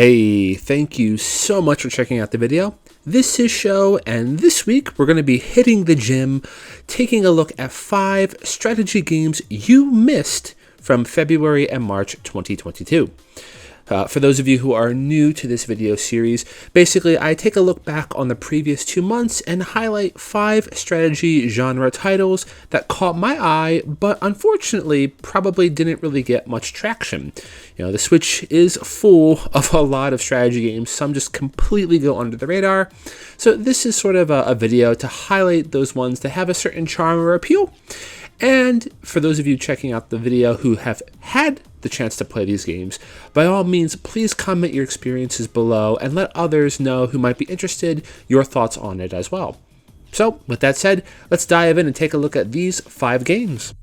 Hey, thank you so much for checking out the video. This is Show, and this week we're going to be hitting the gym, taking a look at 5 strategy games you missed from February and March 2022. For those of you who are new to this video series, basically I take a look back on the previous 2 months and highlight 5 strategy genre titles that caught my eye, but unfortunately probably didn't really get much traction. You know, the Switch is full of a lot of strategy games, some just completely go under the radar. So this is sort of a video to highlight those ones that have a certain charm or appeal. And for those of you checking out the video who have had the chance to play these games, by all means, please comment your experiences below and let others know who might be interested your thoughts on it as well. So, with that said, let's dive in and take a look at these 5 games.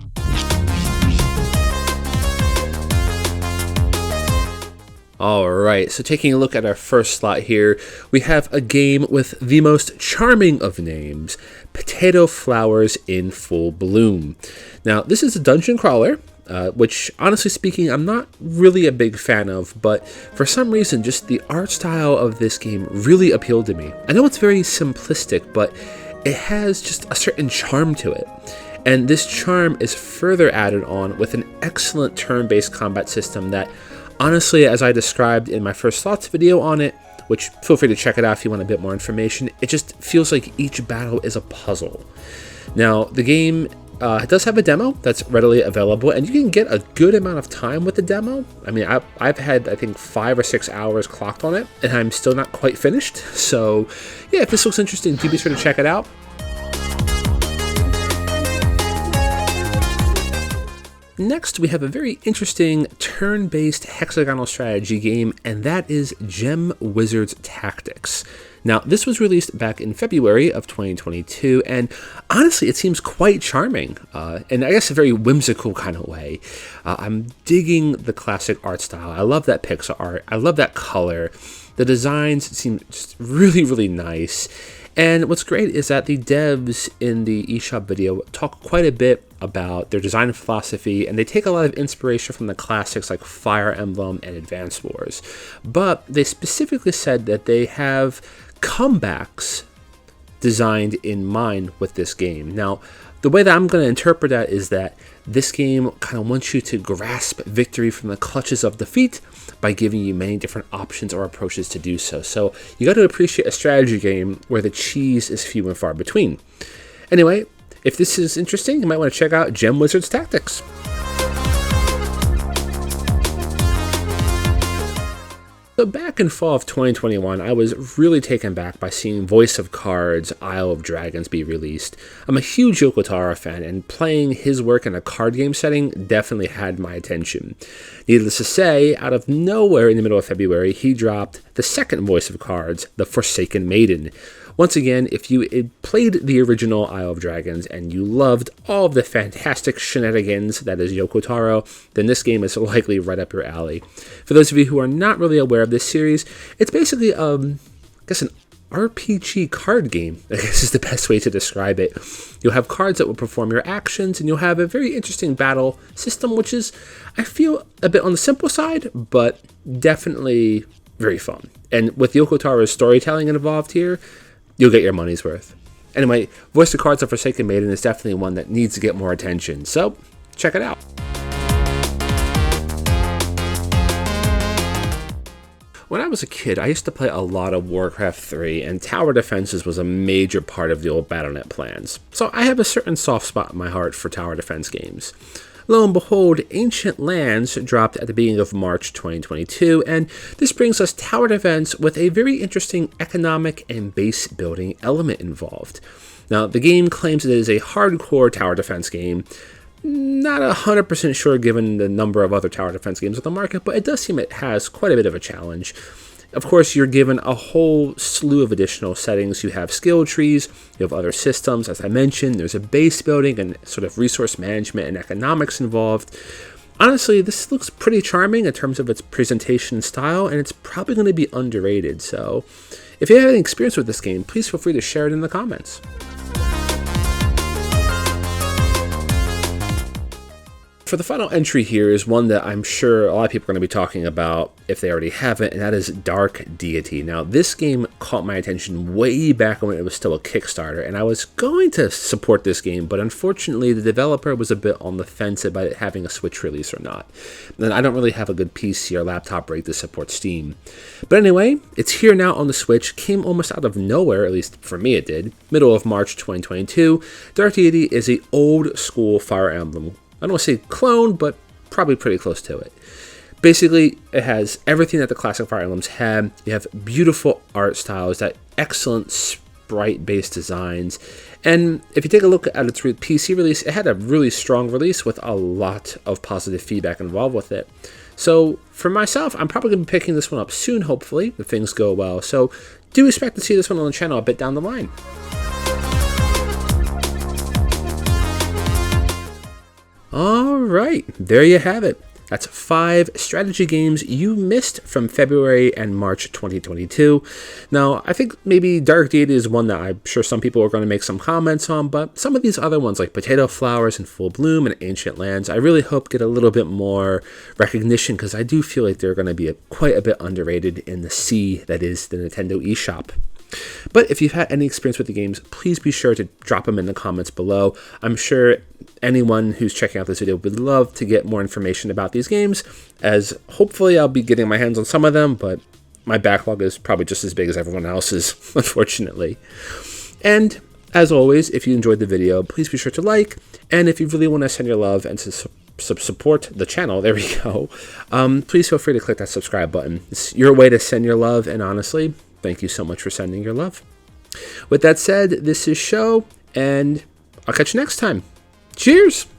Alright, so taking a look at our first slot here, we have a game with the most charming of names, Potato Flowers in Full Bloom. Now, this is a dungeon crawler, which, honestly speaking, I'm not really a big fan of, but for some reason, just the art style of this game really appealed to me. I know it's very simplistic, but it has just a certain charm to it. And this charm is further added on with an excellent turn-based combat system that, honestly, as I described in my first thoughts video on it, which feel free to check it out if you want a bit more information, it just feels like each battle is a puzzle. Now, the game does have a demo that's readily available, and you can get a good amount of time with the demo. I mean, I've had, I think, 5 or 6 hours clocked on it, and I'm still not quite finished. So, yeah, if this looks interesting, do be sure to check it out. Next, we have a very interesting turn-based hexagonal strategy game, and that is Gem Wizards Tactics. Now, this was released back in February of 2022, and honestly, it seems quite charming, in I guess a very whimsical kind of way. I'm digging the classic art style. I love that pixel art. I love that color. The designs seem just really, really nice. And what's great is that the devs in the eShop video talk quite a bit about their design philosophy, and they take a lot of inspiration from the classics like Fire Emblem and Advance Wars. But they specifically said that they have comebacks designed in mind with this game. Now, the way that I'm going to interpret that is that this game kind of wants you to grasp victory from the clutches of defeat by giving you many different options or approaches to do so. So you got to appreciate a strategy game where the cheese is few and far between. Anyway, if this is interesting, you might want to check out Gem Wizards Tactics. So back in fall of 2021, I was really taken back by seeing Voice of Cards' Isle of Dragons be released. I'm a huge Yoko Taro fan, and playing his work in a card game setting definitely had my attention. Needless to say, out of nowhere in the middle of February, he dropped the second Voice of Cards, The Forsaken Maiden. Once again, if you played the original Isle of Dragons and you loved all of the fantastic shenanigans that is Yoko Taro, then this game is likely right up your alley. For those of you who are not really aware of this series, it's basically, I guess, an RPG card game, I guess is the best way to describe it. You'll have cards that will perform your actions, and you'll have a very interesting battle system, which is, I feel, a bit on the simple side, but definitely very fun. And with Yoko Taro's storytelling involved here, you'll get your money's worth. Anyway, Voice of Cards of Forsaken Maiden is definitely one that needs to get more attention, so check it out. When I was a kid, I used to play a lot of Warcraft 3, and tower defenses was a major part of the old Battle.net plans. So I have a certain soft spot in my heart for tower defense games. Lo and behold, Ancient Lands dropped at the beginning of March 2022, and this brings us tower defense with a very interesting economic and base building element involved. Now, the game claims it is a hardcore tower defense game. Not 100% sure given the number of other tower defense games on the market, but it does seem it has quite a bit of a challenge. Of course, you're given a whole slew of additional settings. You have skill trees, you have other systems. As I mentioned, there's a base building and sort of resource management and economics involved. Honestly, this looks pretty charming in terms of its presentation style, and it's probably going to be underrated. So if you have any experience with this game, please feel free to share it in the comments. For the final entry here is one that I'm sure a lot of people are going to be talking about if they already haven't, and that is Dark Deity. Now, this game caught my attention way back when it was still a Kickstarter, and I was going to support this game, but unfortunately the developer was a bit on the fence about it having a Switch release or not. And I don't really have a good PC or laptop rig to support Steam. But anyway, it's here now on the Switch, came almost out of nowhere, at least for me it did, middle of March 2022. Dark Deity is an old school Fire Emblem. I don't want to say clone, but probably pretty close to it. Basically, it has everything that the classic Fire Emblems had. You have beautiful art styles, that excellent sprite-based designs. And if you take a look at its PC release, it had a really strong release with a lot of positive feedback involved with it. So for myself, I'm probably going to be picking this one up soon, hopefully, if things go well. So do expect to see this one on the channel a bit down the line. Alright, there you have it. That's 5 strategy games you missed from February and March 2022. Now, I think maybe Dark Deity is one that I'm sure some people are going to make some comments on, but some of these other ones like Potato Flowers and Full Bloom and Ancient Lands, I really hope get a little bit more recognition because I do feel like they're going to be quite a bit underrated in the sea that is the Nintendo eShop. But if you've had any experience with the games, please be sure to drop them in the comments below. I'm sure anyone who's checking out this video would love to get more information about these games, as hopefully I'll be getting my hands on some of them, but my backlog is probably just as big as everyone else's, unfortunately. And as always, if you enjoyed the video, please be sure to like, and if you really want to send your love and to support the channel, there we go, please feel free to click that subscribe button. It's your way to send your love, and honestly, thank you so much for sending your love. With that said, this is Show, and I'll catch you next time. Cheers!